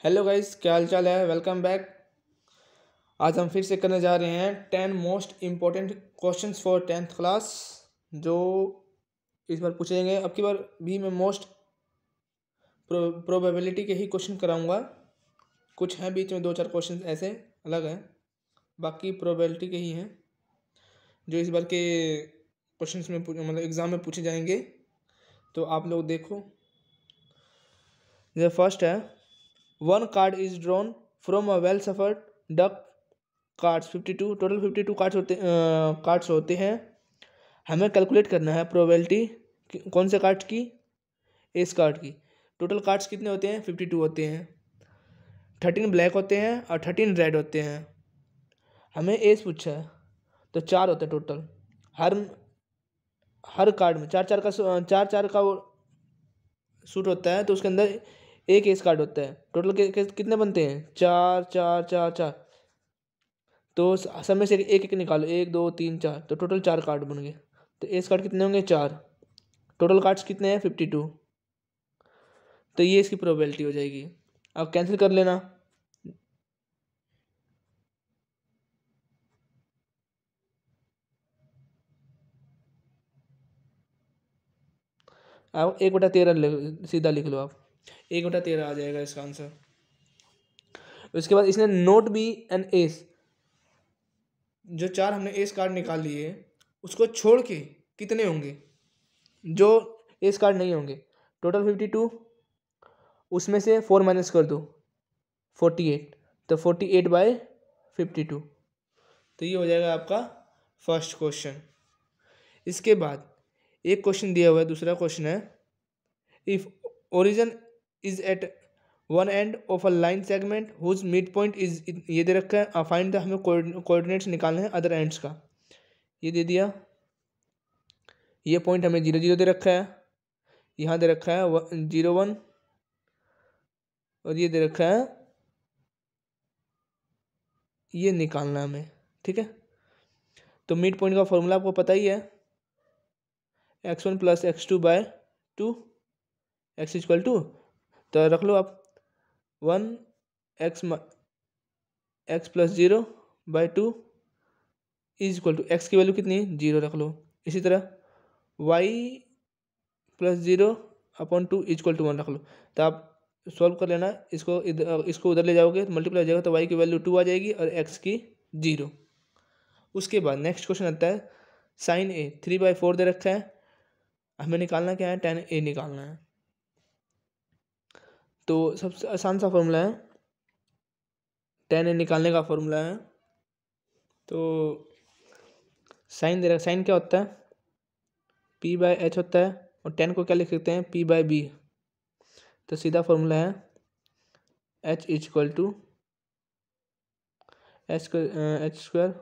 Hello guys, क्या हाल चाल है। Welcome back. आज हम फिर से करने जा रहे हैं 10 most important questions for 10th class, जो इस बार पूछेंगे। अब की बार भी मैं मोस्ट प्रोबेबिलिटी के ही क्वेश्चन कराऊंगा। कुछ हैं बीच में दो चार क्वेश्चन ऐसे अलग हैं, बाकी प्रोबेबिलिटी के ही हैं जो इस बार के क्वेश्चंस में मतलब एग्ज़ाम में पूछे जाएंगे। तो आप लोग देखो। द फर्स्ट है, one card is drawn from a well suffered duck cards 52, total 52 cards होते हैं। हमें कैलकुलेट करना है प्रोबेबिलिटी कौन से कार्ड की, एस कार्ड की। टोटल कार्ड्स कितने होते हैं? 52 होते हैं। 13 ब्लैक होते हैं और 13 रेड होते हैं। हमें एस पूछा है तो 4 होते हैं टोटल। हर हर कार्ड में चार चार का वो सूट होता है, तो उसके अंदर एक एस कार्ड होता है। टोटल कितने बनते हैं? 4 4 4 4। तो सब में से एक एक निकालो, 1 2 3 4, तो टोटल 4 कार्ड बन गए। तो एस कार्ड कितने होंगे? 4। टोटल कार्ड्स कितने हैं? 52। तो ये इसकी प्रोबेबिलिटी हो जाएगी। अब कैंसिल कर लेना। अब 1/13 सीधा लिख लो आप। 1/13 आ जाएगा इसका आंसर। उसके बाद इसने नोट बी एन एस, जो 4 हमने एस कार्ड निकाल लिए उसको छोड़ के कितने होंगे जो एस कार्ड नहीं होंगे? टोटल 52, उसमें से 4 माइनस कर दो, 48। तो 48/52। तो ये हो जाएगा आपका फर्स्ट क्वेश्चन। इसके बाद एक क्वेश्चन दिया हुआ है, दूसरा क्वेश्चन है, if origin is at one end of a line segment whose midpoint is, ये दे रखा है। फाइंड द, हमें कोऑर्डिनेट्स निकालने हैं अदर एंड्स का। ये दे दिया, ये पॉइंट हमें 0 0 दे रखा है, यहाँ दे रखा है 0 1, और ये दे रखा है, ये निकालना है हमें। ठीक है, तो मिड पॉइंट का फॉर्मूला आपको पता ही है, x1 + x2/2, x = तो रख लो आप 1x + 0/2 = x की वैल्यू कितनी है? 0 रख लो। इसी तरह y + 0/2 = 1 रख लो। तो आप सॉल्व कर लेना, इसको उधर ले जाओगे तो मल्टीप्लाई हो जाएगा, तो y की वैल्यू 2 आ जाएगी और x की 0। उसके बाद नेक्स्ट क्वेश्चन आता है, sin a 3/4 दे रखा है, हमें निकालना क्या है? tan a निकालना है। तो सबसे आसान सा फॉर्मूला है, tan a निकालने का फॉर्मूला है। तो साइन दे रखा, साइन क्या होता है? p/h होता है, और tan को क्या लिख सकते हैं? p/b। तो सीधा फॉर्मूला है h = h²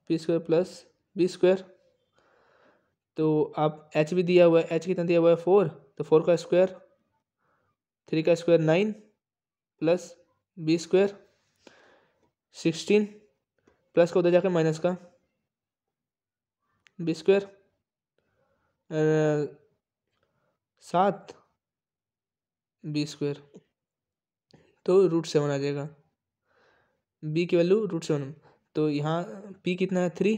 p² + b²। तो आप h भी दिया हुआ है, h कितना दिया हुआ है? 4, तो 4 का स्क्वायर, 3 का स्क्वायर 9 + b² 16, प्लस का उधर जाकर माइनस का b², 7 b², तो √7 आ जाएगा। b की वैल्यू √7, तो यहाँ p कितना है? 3,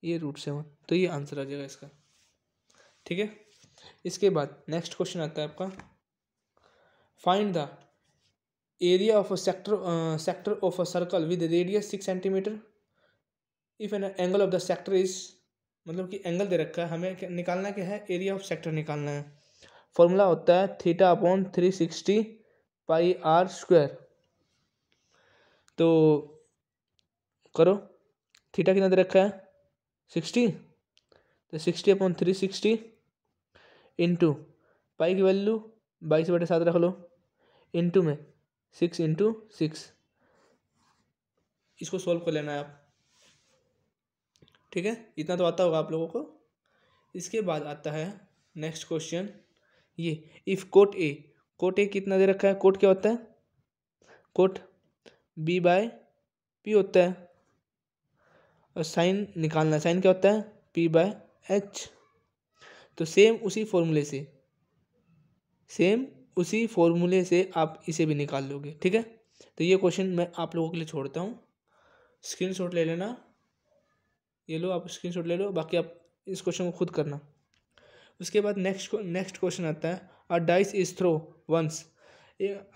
ये √7, तो ये आंसर आ जाएगा इसका। ठीक है, इसके बाद नेक्स्ट क्वेश्चन आता है आपका, find the area of a sector of a circle with radius 6 centimetre if an angle of the sector is, मतलब कि एंगल दे रखा है, हमें निकालना क्या है? एरिया ऑफ सेक्टर निकालना है। फॉर्मूला होता है θ/360 πr²। तो करो, थीटा कितना दे रखा है? 60, तो 60/360 इंटू पाई की वैल्यू 22/7 रख लो, इंटू में 6 × 6। इसको सॉल्व कर लेना है आप। ठीक है, इतना तो आता होगा आप लोगों को। इसके बाद आता है नेक्स्ट क्वेश्चन, ये इफ कोट ए कितना दे रखा है? कोट क्या होता है? कोट b/p होता है, और साइन निकालना, साइन क्या होता है? p/h। तो सेम उसी फॉर्मूले से उसी फॉर्मूले से आप इसे भी निकाल लोगे। ठीक है, तो ये क्वेश्चन मैं आप लोगों के लिए छोड़ता हूँ, स्क्रीनशॉट ले लेना। ये लो, आप स्क्रीनशॉट ले लो, बाकी आप इस क्वेश्चन को खुद करना। उसके बाद नेक्स्ट क्वेश्चन आता है, a dice is throw once.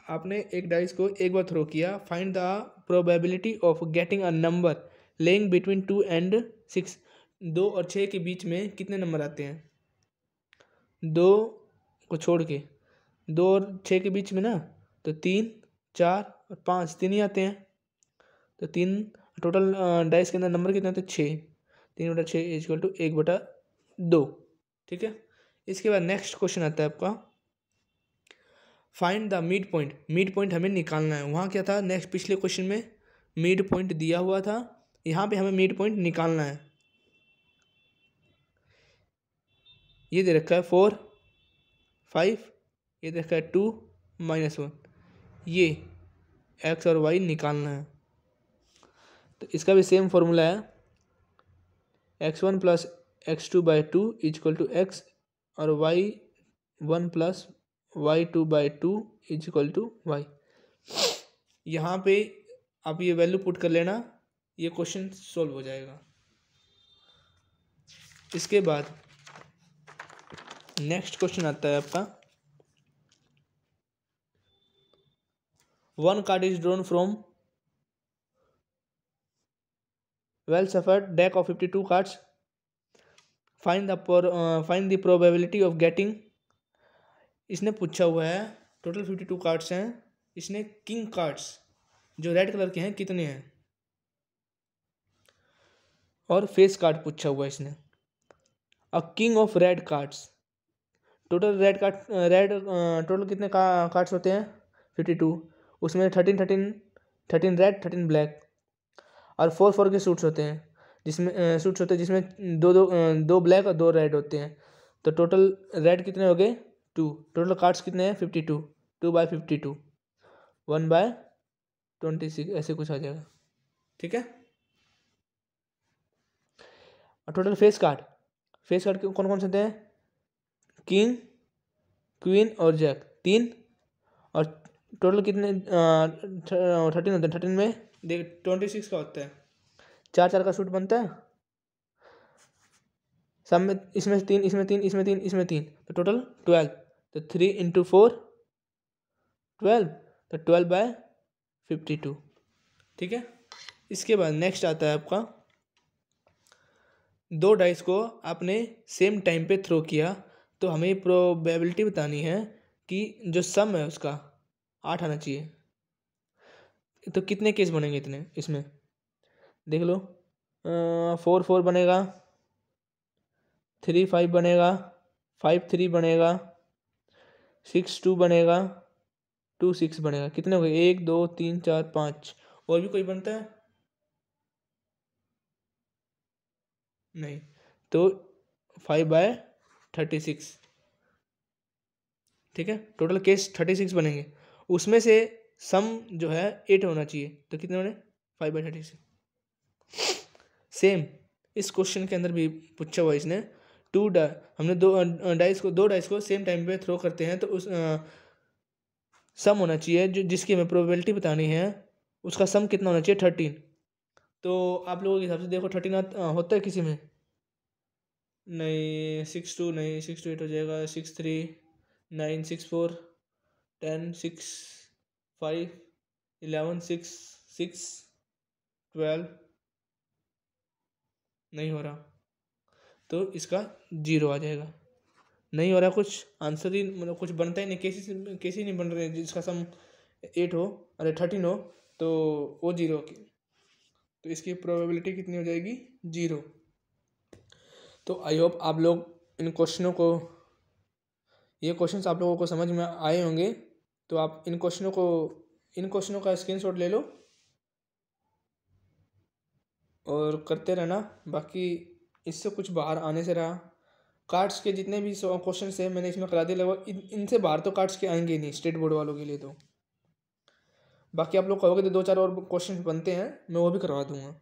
आपने एक डाइस को एक बार थ्रो किया, find the probability of getting a number lying between 2 and 6। 2 और 6 के बीच में कितने नंबर आते हैं? 2 को छोड़ के 2 और 6 के बीच में ना, तो 3, 4 और 5 तीन ही आते हैं। तो 3 टोटल डाइस के अंदर नंबर कितने आते हैं? 6। 3/6 इक्वल टू 1/2। ठीक है, इसके बाद नेक्स्ट क्वेश्चन आता है आपका, find the mid point. Mid point हमें निकालना है। वहाँ क्या था, नेक्स्ट पिछले क्वेश्चन में मिड पॉइंट दिया हुआ था, यहाँ पे हमें मिड पॉइंट निकालना है। ये दे रखा है 4, 5, ये दे रखा है 2, -1। ये x और y निकालना है। तो इसका भी सेम फॉर्मूला है, x1 + x2/2 = x और y1 + y2/2 = y। यहाँ पे आप ये वैल्यू पुट कर लेना, ये क्वेश्चन सॉल्व हो जाएगा। इसके बाद नेक्स्ट क्वेश्चन आता है आपका, 1 card is drawn from well shuffled deck of 52 cards. Find the probability of getting। इसने पूछा हुआ है, टोटल 52 कार्ड्स हैं, इसने किंग कार्ड्स जो रेड कलर के हैं कितने हैं, और फेस कार्ड पूछा हुआ है इसने। A king of red cards, total total कितने कार्ड्स होते हैं? 52। उसमें 13 रेड, 13 ब्लैक, और 4 के सूट्स होते हैं, जिसमें दो ब्लैक और 2 रेड होते हैं। तो टोटल रेड कितने हो गए? 2। टोटल कार्ड्स कितने हैं? 52। 2/52, 1/26 ऐसे कुछ आ जाएगा। ठीक है, और टोटल फेस कार्ड कौन कौन से होते हैं? किंग, क्वीन और जैक, 3। और टोटल कितने 13 होते हैं। 13 में देख 26 का होता है, 4 का सूट बनता है सब में। इसमें 3, इसमें 3, इसमें 3, इसमें 3, तो टोटल 12। तो 3 × 4 12, तो 12/52। ठीक है, इसके बाद नेक्स्ट आता है आपका, 2 डाइस को आपने सेम टाइम पे थ्रो किया, तो हमें प्रोबेबिलिटी बतानी है कि जो सम है उसका 8 आना चाहिए। तो कितने केस बनेंगे इतने इसमें देख लो, 4 4 बनेगा, 3 5 बनेगा, 5 3 बनेगा, 6 2 बनेगा, 2 6 बनेगा। कितने हो गए? 1 2 3 4 5। और भी कोई बनता है? नहीं। तो 5/36। ठीक है, टोटल केस 36 बनेंगे, उसमें से सम जो है 8 होना चाहिए। तो कितने बने? 5/36। सेम इस क्वेश्चन के अंदर भी पूछा हुआ इसने, हमने दो डाइस को सेम टाइम पे थ्रो करते हैं, तो उस सम होना चाहिए जो जिसकी हमें प्रोबेबिलिटी बतानी है, उसका सम कितना होना चाहिए? 13। तो आप लोगों के हिसाब से देखो 13 होता है किसी में? नहीं, 6 2 नहीं, 6 2 8 हो जाएगा, 6 3 9 6 4 10 6 5 11 6 6 12 नहीं हो रहा, तो इसका 0 आ जाएगा। नहीं हो रहा, कुछ आंसर ही मतलब कुछ बनता ही नहीं, केस ही नहीं बन रहे जिसका सम 8 हो, अरे 13 हो, तो वो 0 की, तो इसकी प्रोबेबिलिटी कितनी हो जाएगी? 0। तो आई होप आप लोग ये क्वेश्चंस आप लोगों को समझ में आए होंगे। तो आप इन क्वेश्चनों का स्क्रीनशॉट ले लो और करते रहना। बाकी इससे कुछ बाहर आने से रहा, कार्ड्स के जितने भी क्वेश्चन है मैंने इसमें करा दिए लगभग, इनसे बाहर तो कार्ड्स के आएंगे ही नहीं स्टेट बोर्ड वालों के लिए। तो बाकी आप लोग कहोगे तो 2 4 और क्वेश्चन बनते हैं, मैं वो भी करवा दूंगा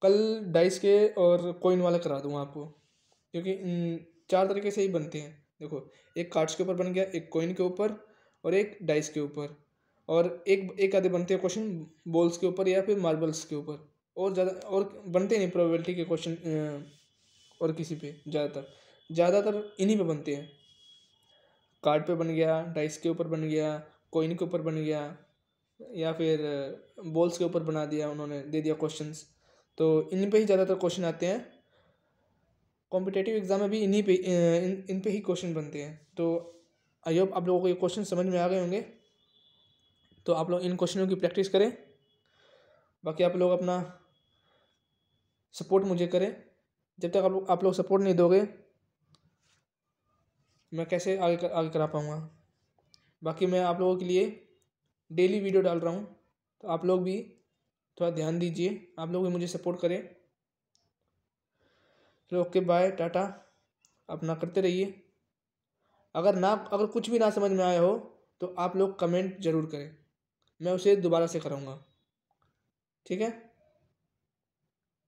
कल, डाइस के और कॉइन वाला करा दूंगा आपको, क्योंकि 4 तरीके से ही बनते हैं। देखो, एक कार्ड्स के ऊपर बन गया, एक कॉइन के ऊपर और एक डाइस के ऊपर, और एक आधे बनते हैं क्वेश्चन बॉल्स के ऊपर या फिर मार्बल्स के ऊपर, और ज़्यादा और बनते नहीं प्रोबेबिलिटी के क्वेश्चन और किसी पे ज़्यादातर इन्हीं पे बनते हैं। कार्ड पे बन गया, डाइस के ऊपर बन गया, कॉइन के ऊपर बन गया, या फिर बॉल्स के ऊपर बना दिया, उन्होंने दे दिया क्वेश्चंस, तो इन पे ही ज़्यादातर क्वेश्चन आते हैं। कॉम्पिटेटिव एग्जाम में भी इन्हीं पे इन पे ही क्वेश्चन बनते हैं। तो आई होप आप लोगों को ये क्वेश्चन समझ में आ गए होंगे। तो आप लोग इन क्वेश्चनों की प्रैक्टिस करें, बाकी आप लोग अपना सपोर्ट मुझे करें। जब तक आप लोग सपोर्ट नहीं दोगे, मैं कैसे आगे करा पाऊँगा। बाकी मैं आप लोगों के लिए डेली वीडियो डाल रहा हूँ, तो आप लोग भी थोड़ा ध्यान दीजिए, आप लोग भी मुझे सपोर्ट करें। चलो ओके, बाय, टाटा, अपना करते रहिए। अगर कुछ भी ना समझ में आया हो तो आप लोग कमेंट ज़रूर करें, मैं उसे दोबारा से कराऊँगा, ठीक है।